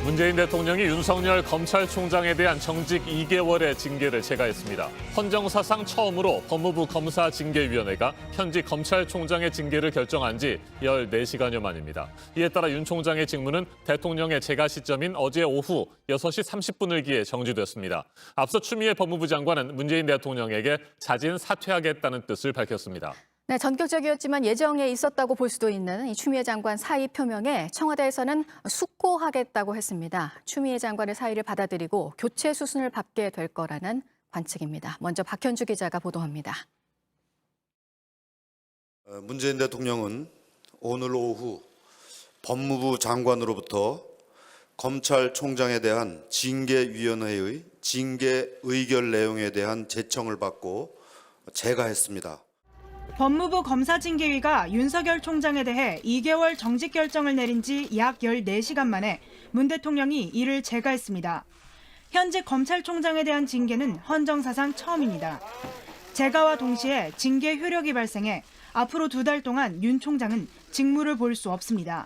문재인 대통령이 윤석열 검찰총장에 대한 정직 2개월의 징계를 체가했습니다. 헌정사상 처음으로 법무부 검사징계위원회가 현직 검찰총장의 징계를 결정한 지 14시간여 만입니다. 이에 따라 윤 총장의 직무는 대통령의 재가 시점인 어제 오후 6시 30분을 기해 정지됐습니다. 앞서 추미애 법무부 장관은 문재인 대통령에게 자진 사퇴하겠다는 뜻을 밝혔습니다. 네, 전격적이었지만 예정에 있었다고 볼 수도 있는 이 추미애 장관 사의 표명에 청와대에서는 숙고하겠다고 했습니다. 추미애 장관의 사의를 받아들이고 교체 수순을 밟게 될 거라는 관측입니다. 먼저 박현주 기자가 보도합니다. 문재인 대통령은 오늘 오후 법무부 장관으로부터 검찰총장에 대한 징계위원회의 징계 의결 내용에 대한 제청을 받고 재가했습니다. 법무부 검사징계위가 윤석열 총장에 대해 2개월 정직 결정을 내린 지 약 14시간 만에 문 대통령이 이를 재가했습니다. 현직 검찰총장에 대한 징계는 헌정사상 처음입니다. 재가와 동시에 징계 효력이 발생해 앞으로 2달 동안 윤 총장은 직무를 볼 수 없습니다.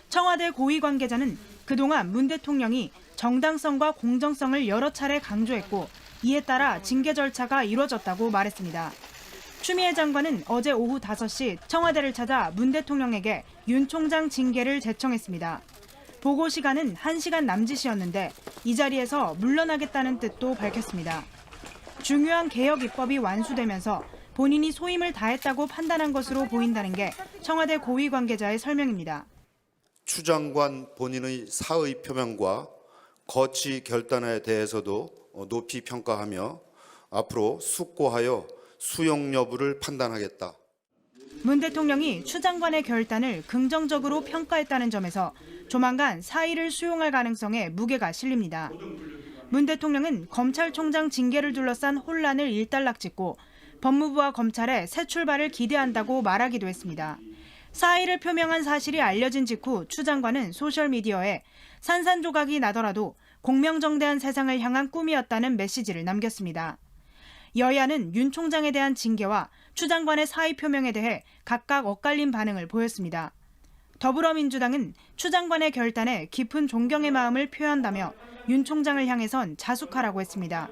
청와대 고위 관계자는 그동안 문 대통령이 정당성과 공정성을 여러 차례 강조했고 이에 따라 징계 절차가 이루어졌다고 말했습니다. 추미애 장관은 어제 오후 5시 청와대를 찾아 문 대통령에게 윤 총장 징계를 제청했습니다. 보고 시간은 1시간 남짓이었는데 이 자리에서 물러나겠다는 뜻도 밝혔습니다. 중요한 개혁 입법이 완수되면서 본인이 소임을 다했다고 판단한 것으로 보인다는 게 청와대 고위 관계자의 설명입니다. 추 장관 본인의 사의 표명과 거치 결단에 대해서도 높이 평가하며 앞으로 숙고하여 수용 여부를 판단하겠다. 문 대통령이 추 장관의 결단을 긍정적으로 평가했다는 점에서 조만간 사의를 수용할 가능성에 무게가 실립니다. 문 대통령은 검찰총장 징계를 둘러싼 혼란을 일단락짓고 법무부와 검찰의 새 출발을 기대한다고 말하기도 했습니다. 사의를 표명한 사실이 알려진 직후 추 장관은 소셜미디어에 산산조각이 나더라도 공명정대한 세상을 향한 꿈이었다는 메시지를 남겼습니다. 여야는 윤 총장에 대한 징계와 추 장관의 사의 표명에 대해 각각 엇갈린 반응을 보였습니다. 더불어민주당은 추 장관의 결단에 깊은 존경의 마음을 표한다며 윤 총장을 향해선 자숙하라고 했습니다.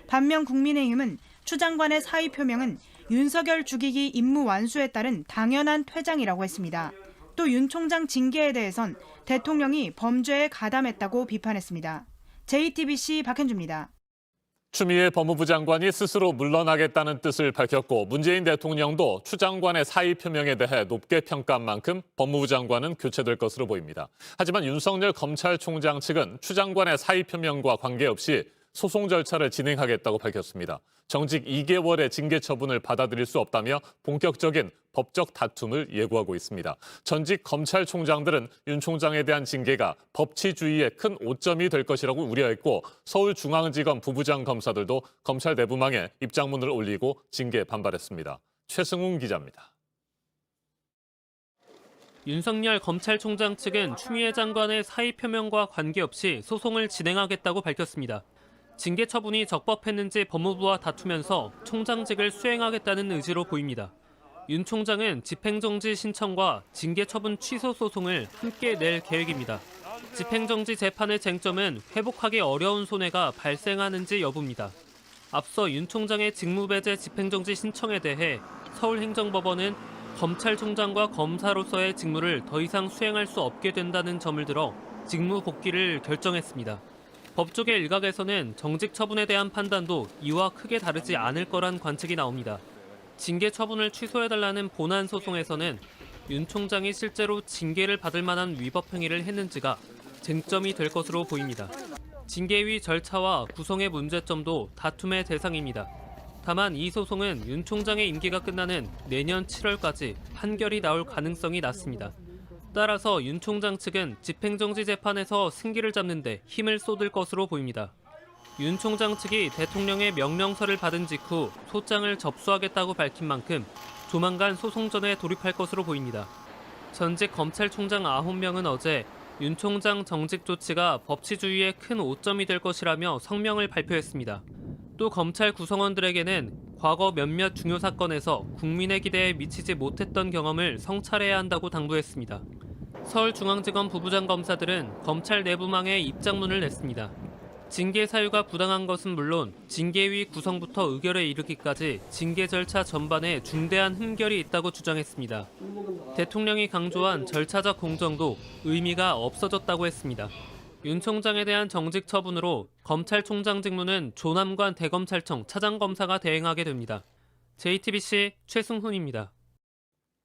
반면 국민의힘은 추 장관의 사의 표명은 윤석열 죽이기 임무 완수에 따른 당연한 퇴장이라고 했습니다. 또 윤 총장 징계에 대해선 대통령이 범죄에 가담했다고 비판했습니다. JTBC 박현주입니다. 추미애 법무부 장관이 스스로 물러나겠다는 뜻을 밝혔고 문재인 대통령도 추 장관의 사의 표명에 대해 높게 평가한 만큼 법무부 장관은 교체될 것으로 보입니다. 하지만 윤석열 검찰총장 측은 추 장관의 사의 표명과 관계없이 소송 절차를 진행하겠다고 밝혔습니다. 정직 2개월의 징계 처분을 받아들일 수 없다며 본격적인 법적 다툼을 예고하고 있습니다. 전직 검찰총장들은 윤 총장에 대한 징계가 법치주의의 큰 오점이 될 것이라고 우려했고 서울중앙지검 부부장 검사들도 검찰 내부망에 입장문을 올리고 징계에 반발했습니다. 최승훈 기자입니다. 윤석열 검찰총장 측은 추미애 장관의 사의 표명과 관계없이 소송을 진행하겠다고 밝혔습니다. 징계 처분이 적법했는지 법무부와 다투면서 총장직을 수행하겠다는 의지로 보입니다. 윤 총장은 집행정지 신청과 징계 처분 취소 소송을 함께 낼 계획입니다. 집행정지 재판의 쟁점은 회복하기 어려운 손해가 발생하는지 여부입니다. 앞서 윤 총장의 직무배제 집행정지 신청에 대해 서울행정법원은 검찰총장과 검사로서의 직무를 더 이상 수행할 수 없게 된다는 점을 들어 직무 복귀를 결정했습니다. 법조계 일각에서는 정직 처분에 대한 판단도 이와 크게 다르지 않을 거란 관측이 나옵니다. 징계 처분을 취소해달라는 본안 소송에서는 윤 총장이 실제로 징계를 받을 만한 위법 행위를 했는지가 쟁점이 될 것으로 보입니다. 징계위 절차와 구성의 문제점도 다툼의 대상입니다. 다만 이 소송은 윤 총장의 임기가 끝나는 내년 7월까지 판결이 나올 가능성이 낮습니다. 따라서 윤 총장 측은 집행정지 재판에서 승기를 잡는 데 힘을 쏟을 것으로 보입니다. 윤 총장 측이 대통령의 명령서를 받은 직후 소장을 접수하겠다고 밝힌 만큼 조만간 소송전에 돌입할 것으로 보입니다. 전직 검찰총장 9명은 어제 윤 총장 정직 조치가 법치주의의 큰 오점이 될 것이라며 성명을 발표했습니다. 또 검찰 구성원들에게는 과거 몇몇 중요 사건에서 국민의 기대에 미치지 못했던 경험을 성찰해야 한다고 당부했습니다. 서울중앙지검 부부장 검사들은 검찰 내부망에 입장문을 냈습니다. 징계 사유가 부당한 것은 물론 징계위 구성부터 의결에 이르기까지 징계 절차 전반에 중대한 흠결이 있다고 주장했습니다. 대통령이 강조한 절차적 공정도 의미가 없어졌다고 했습니다. 윤 총장에 대한 정직 처분으로 검찰총장 직무는 조남관 대검찰청 차장검사가 대행하게 됩니다. JTBC 최승훈입니다.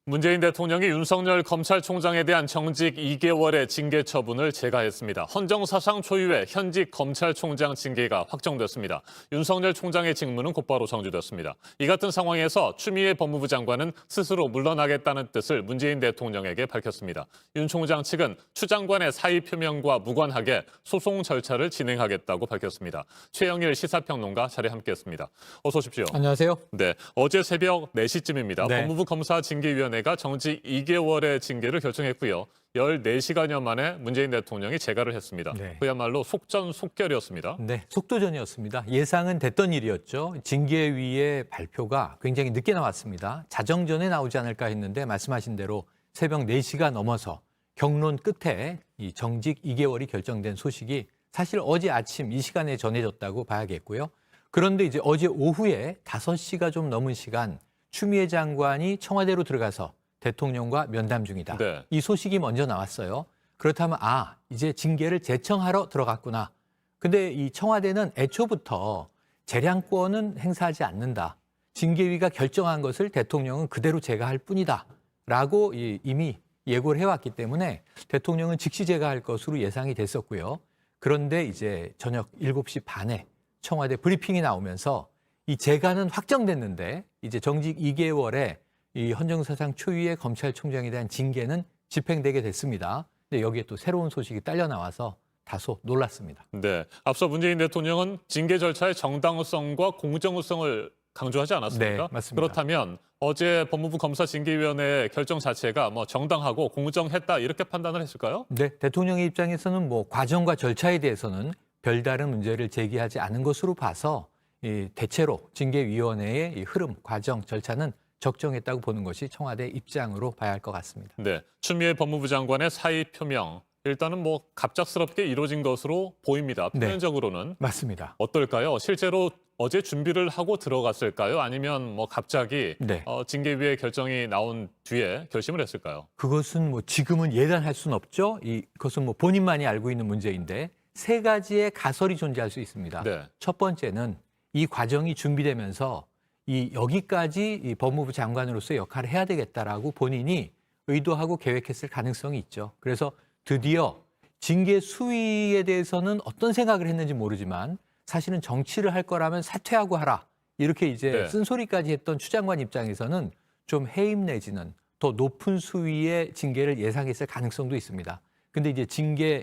문재인 대통령이 윤석열 검찰총장에 대한 정직 2개월의 징계 처분을 재가했습니다. 헌정사상 초유의 현직 검찰총장 징계가 확정됐습니다. 윤석열 총장의 직무는 곧바로 정지됐습니다. 이 같은 상황에서 추미애 법무부 장관은 스스로 물러나겠다는 뜻을 문재인 대통령에게 밝혔습니다. 윤 총장 측은 추 장관의 사의 표명과 무관하게 소송 절차를 진행하겠다고 밝혔습니다. 최영일 시사평론가 자리에 함께했습니다. 어서 오십시오. 안녕하세요. 네, 어제 새벽 4시쯤입니다. 네. 법무부 검사징계위원회가 정직 2개월의 징계를 결정했고요. 14시간여 만에 문재인 대통령이 재가를 했습니다. 네. 그야말로 속전속결이었습니다. 네, 속도전이었습니다. 예상은 됐던 일이었죠. 징계위의 발표가 굉장히 늦게 나왔습니다. 자정전에 나오지 않을까 했는데 말씀하신 대로 새벽 4시가 넘어서 경론 끝에 이 정직 2개월이 결정된 소식이 사실 어제 아침 이 시간에 전해졌다고 봐야겠고요. 그런데 이제 어제 오후에 5시가 좀 넘은 시간 추미애 장관이 청와대로 들어가서 대통령과 면담 중이다. 네. 이 소식이 먼저 나왔어요. 그렇다면 이제 징계를 제청하러 들어갔구나. 근데 이 청와대는 애초부터 재량권은 행사하지 않는다. 징계위가 결정한 것을 대통령은 그대로 제가할 뿐이다. 라고 이미 예고를 해왔기 때문에 대통령은 즉시 제가할 것으로 예상이 됐었고요. 그런데 이제 저녁 7시 반에 청와대 브리핑이 나오면서 이 재가는 확정됐는데 이제 정직 2개월에 이 헌정사상 초유의 검찰총장에 대한 징계는 집행되게 됐습니다. 근데 여기에 또 새로운 소식이 딸려 나와서 다소 놀랐습니다. 네, 앞서 문재인 대통령은 징계 절차의 정당성과 공정성을 강조하지 않았습니까? 네, 맞습니다. 그렇다면 어제 법무부 검사징계위원회의 결정 자체가 정당하고 공정했다 이렇게 판단을 했을까요? 네, 대통령의 입장에서는 과정과 절차에 대해서는 별다른 문제를 제기하지 않은 것으로 봐서 대체로 징계위원회의 이 흐름, 과정, 절차는 적정했다고 보는 것이 청와대 입장으로 봐야 할 것 같습니다. 네, 추미애 법무부 장관의 사의 표명 일단은 갑작스럽게 이루어진 것으로 보입니다. 네. 표면적으로는 맞습니다. 어떨까요? 실제로 어제 준비를 하고 들어갔을까요? 아니면 갑자기 네. 징계위의 결정이 나온 뒤에 결심을 했을까요? 그것은 지금은 예단할 수는 없죠. 그것은 본인만이 알고 있는 문제인데 세 가지의 가설이 존재할 수 있습니다. 네. 첫 번째는 이 과정이 준비되면서 여기까지 이 법무부 장관으로서 역할을 해야 되겠다라고 본인이 의도하고 계획했을 가능성이 있죠. 그래서 드디어 징계 수위에 대해서는 어떤 생각을 했는지 모르지만 사실은 정치를 할 거라면 사퇴하고 하라. 이렇게 이제 네. 쓴소리까지 했던 추 장관 입장에서는 좀 해임 내지는 더 높은 수위의 징계를 예상했을 가능성도 있습니다. 근데 이제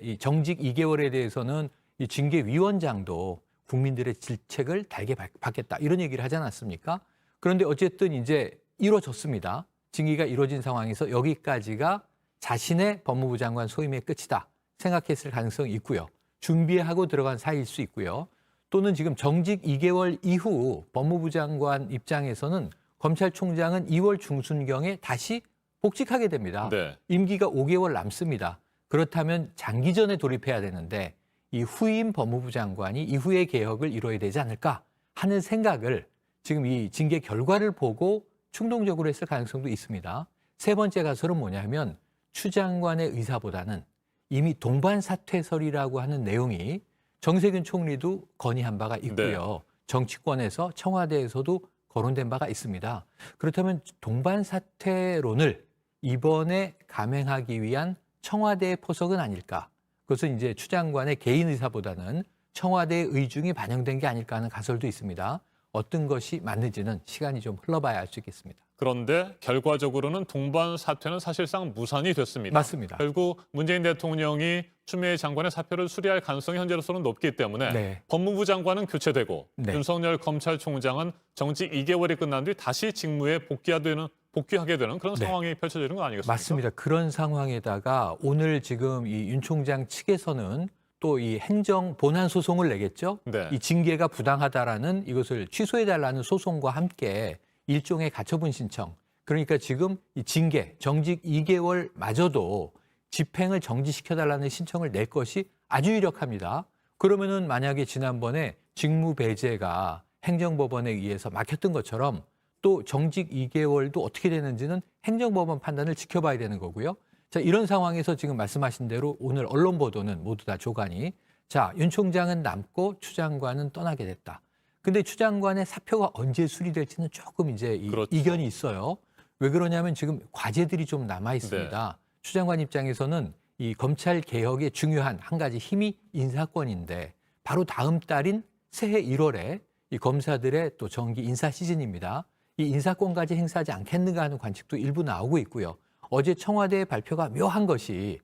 이 정직 2개월에 대해서는 이 징계위원장도 국민들의 질책을 달게 받겠다 이런 얘기를 하지 않았습니까? 그런데 어쨌든 이제 이루어졌습니다. 징계가 이루어진 상황에서 여기까지가 자신의 법무부 장관 소임의 끝이다 생각했을 가능성이 있고요. 준비하고 들어간 사이일 수 있고요. 또는 지금 정직 2개월 이후 법무부 장관 입장에서는 검찰총장은 2월 중순경에 다시 복직하게 됩니다. 네. 임기가 5개월 남습니다. 그렇다면 장기전에 돌입해야 되는데 이 후임 법무부 장관이 이후의 개혁을 이뤄야 되지 않을까 하는 생각을 지금 이 징계 결과를 보고 충동적으로 했을 가능성도 있습니다. 세 번째 가설은 뭐냐면 추 장관의 의사보다는 이미 동반사퇴설이라고 하는 내용이 정세균 총리도 건의한 바가 있고요. 네. 정치권에서 청와대에서도 거론된 바가 있습니다. 그렇다면 동반사퇴론을 이번에 감행하기 위한 청와대의 포석은 아닐까? 그것은 이제 추 장관의 개인 의사보다는 청와대의 의중이 반영된 게 아닐까 하는 가설도 있습니다. 어떤 것이 맞는지는 시간이 좀 흘러봐야 알 수 있겠습니다. 그런데 결과적으로는 동반 사퇴는 사실상 무산이 됐습니다. 맞습니다. 결국 문재인 대통령이 추미애 장관의 사표를 수리할 가능성이 현재로서는 높기 때문에 네. 법무부 장관은 교체되고 네. 윤석열 검찰총장은 정직 2개월이 끝난 뒤 다시 직무에 복귀하게 되는 그런 네. 상황이 펼쳐지는 거 아니겠습니까? 맞습니다. 그런 상황에다가 오늘 지금 이 윤 총장 측에서는 또 이 행정 본안 소송을 내겠죠. 네. 이 징계가 부당하다라는 이것을 취소해달라는 소송과 함께 일종의 가처분 신청. 그러니까 지금 이 징계 정직 2개월마저도 집행을 정지시켜달라는 신청을 낼 것이 아주 유력합니다. 그러면은 만약에 지난번에 직무배제가 행정법원에 의해서 막혔던 것처럼 또 정직 2개월도 어떻게 되는지는 행정법원 판단을 지켜봐야 되는 거고요. 자, 이런 상황에서 지금 말씀하신 대로 오늘 언론 보도는 모두 다 조간이 자, 윤 총장은 남고 추 장관은 떠나게 됐다. 근데 추 장관의 사표가 언제 수리될지는 조금 이제 그렇죠. 이견이 있어요. 왜 그러냐면 지금 과제들이 좀 남아 있습니다. 추 장관 입장에서는 이 검찰 개혁의 중요한 한 가지 힘이 인사권인데 바로 다음 달인 새해 1월에 이 검사들의 또 정기 인사 시즌입니다. 이 인사권까지 행사하지 않겠는가 하는 관측도 일부 나오고 있고요. 어제 청와대의 발표가 묘한 것이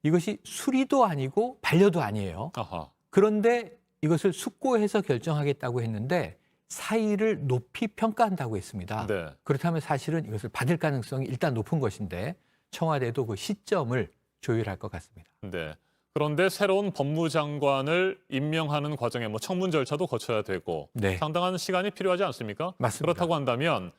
이것이 수리도 아니고 반려도 아니에요. 아하. 그런데 이것을 숙고해서 결정하겠다고 했는데 사의를 높이 평가한다고 했습니다. 네. 그렇다면 사실은 이것을 받을 가능성이 일단 높은 것인데 청와대도 그 시점을 조율할 것 같습니다. 네. 그런데 새로운 법무장관을 임명하는 과정에 뭐 청문 절차도 거쳐야 되고 네. 상당한 시간이 필요하지 않습니까? 맞습니다. 그렇다고 한다면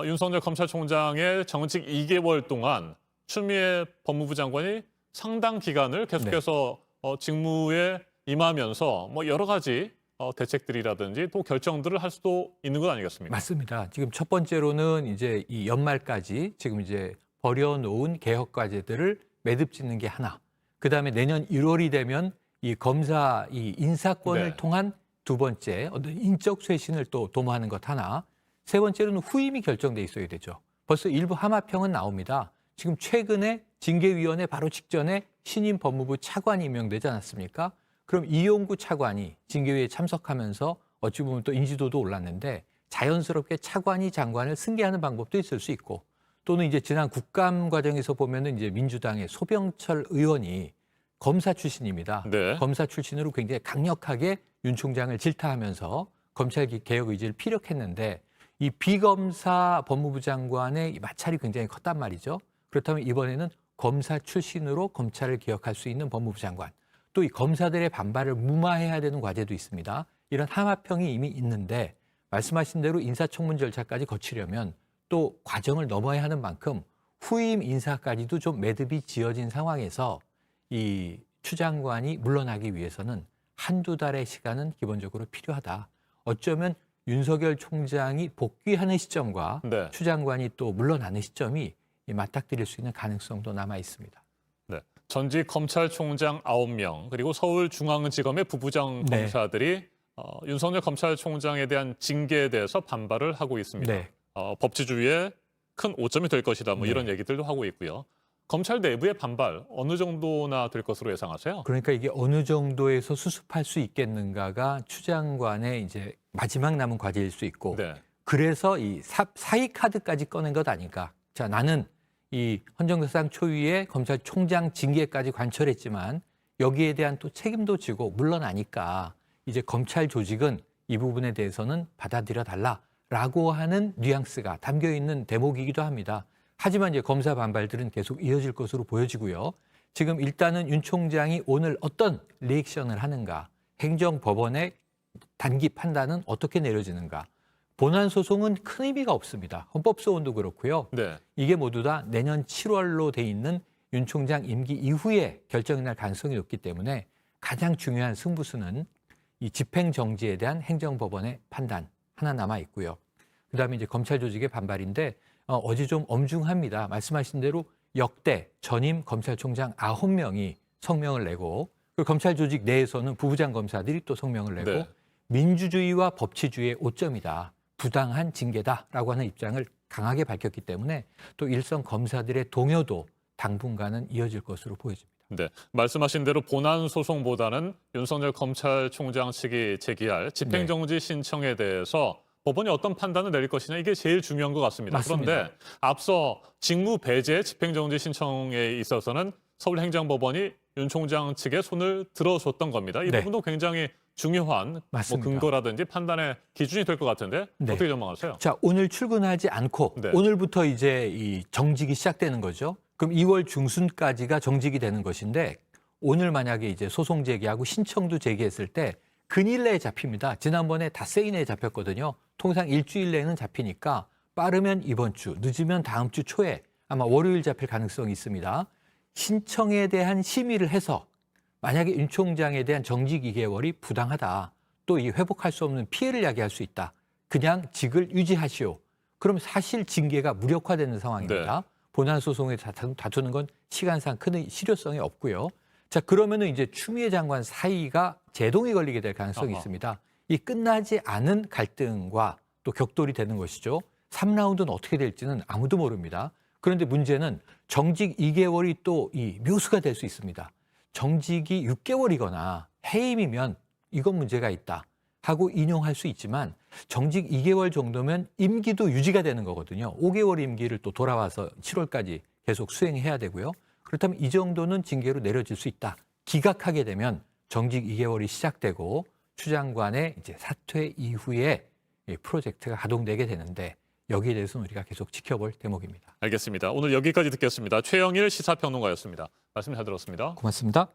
윤석열 검찰총장의 정직 2개월 동안 추미애 법무부 장관이 상당 기간을 계속해서 직무에 임하면서 뭐 여러 가지 대책들이라든지 또 결정들을 할 수도 있는 것 아니겠습니까? 맞습니다. 지금 첫 번째로는 이제 이 연말까지 지금 이제 버려놓은 개혁 과제들을 매듭 짓는 게 하나. 그다음에 내년 1월이 되면 이 검사 이 인사권을 네. 통한 두 번째 어떤 인적 쇄신을 또 도모하는 것 하나. 세 번째로는 후임이 결정돼 있어야 되죠. 벌써 일부 하마평은 나옵니다. 지금 최근에 징계위원회 바로 직전에 신임 법무부 차관이 임명되지 않았습니까? 그럼 이용구 차관이 징계위에 참석하면서 어찌 보면 또 인지도도 올랐는데 자연스럽게 차관이 장관을 승계하는 방법도 있을 수 있고 또는 이제 지난 국감 과정에서 보면은 이제 민주당의 소병철 의원이 검사 출신입니다. 네. 검사 출신으로 굉장히 강력하게 윤 총장을 질타하면서 검찰 개혁 의지를 피력했는데 이 비검사 법무부 장관의 이 마찰이 굉장히 컸단 말이죠. 그렇다면 이번에는 검사 출신으로 검찰을 개혁할 수 있는 법무부 장관, 또 이 검사들의 반발을 무마해야 되는 과제도 있습니다. 이런 하마평이 이미 있는데 말씀하신 대로 인사청문 절차까지 거치려면 또 과정을 넘어야 하는 만큼 후임 인사까지도 좀 매듭이 지어진 상황에서 이 추 장관이 물러나기 위해서는 한두 달의 시간은 기본적으로 필요하다. 어쩌면 윤석열 총장이 복귀하는 시점과 네. 추 장관이 또 물러나는 시점이 맞닥뜨릴 수 있는 가능성도 남아 있습니다. 네. 전직 검찰총장 9명 그리고 서울중앙지검의 부부장 네. 검사들이 윤석열 검찰총장에 대한 징계에 대해서 반발을 하고 있습니다. 네. 법치주의에 큰 오점이 될 것이다. 뭐 네. 이런 얘기들도 하고 있고요. 검찰 내부의 반발 어느 정도나 될 것으로 예상하세요? 그러니까 이게 어느 정도에서 수습할 수 있겠는가가 추 장관의 이제 마지막 남은 과제일 수 있고 네. 그래서 이 사의 카드까지 꺼낸 것 아닐까. 자, 나는 이 헌정사상 초유의 검찰총장 징계까지 관철했지만 여기에 대한 또 책임도 지고 물러나니까 이제 검찰 조직은 이 부분에 대해서는 받아들여 달라라고 하는 뉘앙스가 담겨 있는 대목이기도 합니다. 하지만 이제 검사 반발들은 계속 이어질 것으로 보여지고요. 지금 일단은 윤 총장이 오늘 어떤 리액션을 하는가, 행정법원의 단기 판단은 어떻게 내려지는가, 본안 소송은 큰 의미가 없습니다. 헌법소원도 그렇고요. 네. 이게 모두 다 내년 7월로 돼 있는 윤 총장 임기 이후에 결정이 날 가능성이 높기 때문에 가장 중요한 승부수는 이 집행정지에 대한 행정법원의 판단 하나 남아 있고요. 그다음에 이제 검찰 조직의 반발인데 어제 좀 엄중합니다. 말씀하신 대로 역대 전임 검찰총장 9명이 성명을 내고 그 검찰 조직 내에서는 부부장 검사들이 또 성명을 내고 네. 민주주의와 법치주의의 오점이다. 부당한 징계다라고 하는 입장을 강하게 밝혔기 때문에 또 일선 검사들의 동요도 당분간은 이어질 것으로 보여집니다. 네. 말씀하신 대로 본안 소송보다는 윤석열 검찰총장 측이 제기할 집행정지 신청에 대해서 법원이 어떤 판단을 내릴 것이냐 이게 제일 중요한 것 같습니다. 맞습니다. 그런데 앞서 직무 배제 집행정지 신청에 있어서는 서울행정법원이 윤 총장 측에 손을 들어줬던 겁니다. 이 네. 부분도 굉장히 중요한 뭐 맞습니다. 근거라든지 판단의 기준이 될 것 같은데 네. 어떻게 전망하세요? 자, 오늘 출근하지 않고 네. 오늘부터 이제 이 정직이 시작되는 거죠. 그럼 2월 중순까지가 정직이 되는 것인데 오늘 만약에 이제 소송 제기하고 신청도 제기했을 때 근일 내에 잡힙니다. 지난번에 닷새 이내에 잡혔거든요. 통상 일주일 내에는 잡히니까 빠르면 이번 주, 늦으면 다음 주 초에 아마 월요일 잡힐 가능성이 있습니다. 신청에 대한 심의를 해서 만약에 윤 총장에 대한 정직 2개월이 부당하다. 또 이 회복할 수 없는 피해를 야기할 수 있다. 그냥 직을 유지하시오. 그럼 사실 징계가 무력화되는 상황입니다. 본안 소송에 다투는 건 시간상 큰 실효성이 없고요. 자, 그러면은 이제 추미애 장관 사이가 제동이 걸리게 될 가능성이 있습니다. 이 끝나지 않은 갈등과 또 격돌이 되는 것이죠. 3라운드는 어떻게 될지는 아무도 모릅니다. 그런데 문제는 정직 2개월이 또 이 묘수가 될 수 있습니다. 정직이 6개월이거나 해임이면 이건 문제가 있다 하고 인용할 수 있지만 정직 2개월 정도면 임기도 유지가 되는 거거든요. 5개월 임기를 또 돌아와서 7월까지 계속 수행해야 되고요. 그렇다면 이 정도는 징계로 내려질 수 있다. 기각하게 되면 정직 2개월이 시작되고 추 장관의 이제 사퇴 이후에 이 프로젝트가 가동되게 되는데 여기에 대해서는 우리가 계속 지켜볼 대목입니다. 알겠습니다. 오늘 여기까지 듣겠습니다. 최영일 시사평론가였습니다. 말씀 잘 들었습니다. 고맙습니다.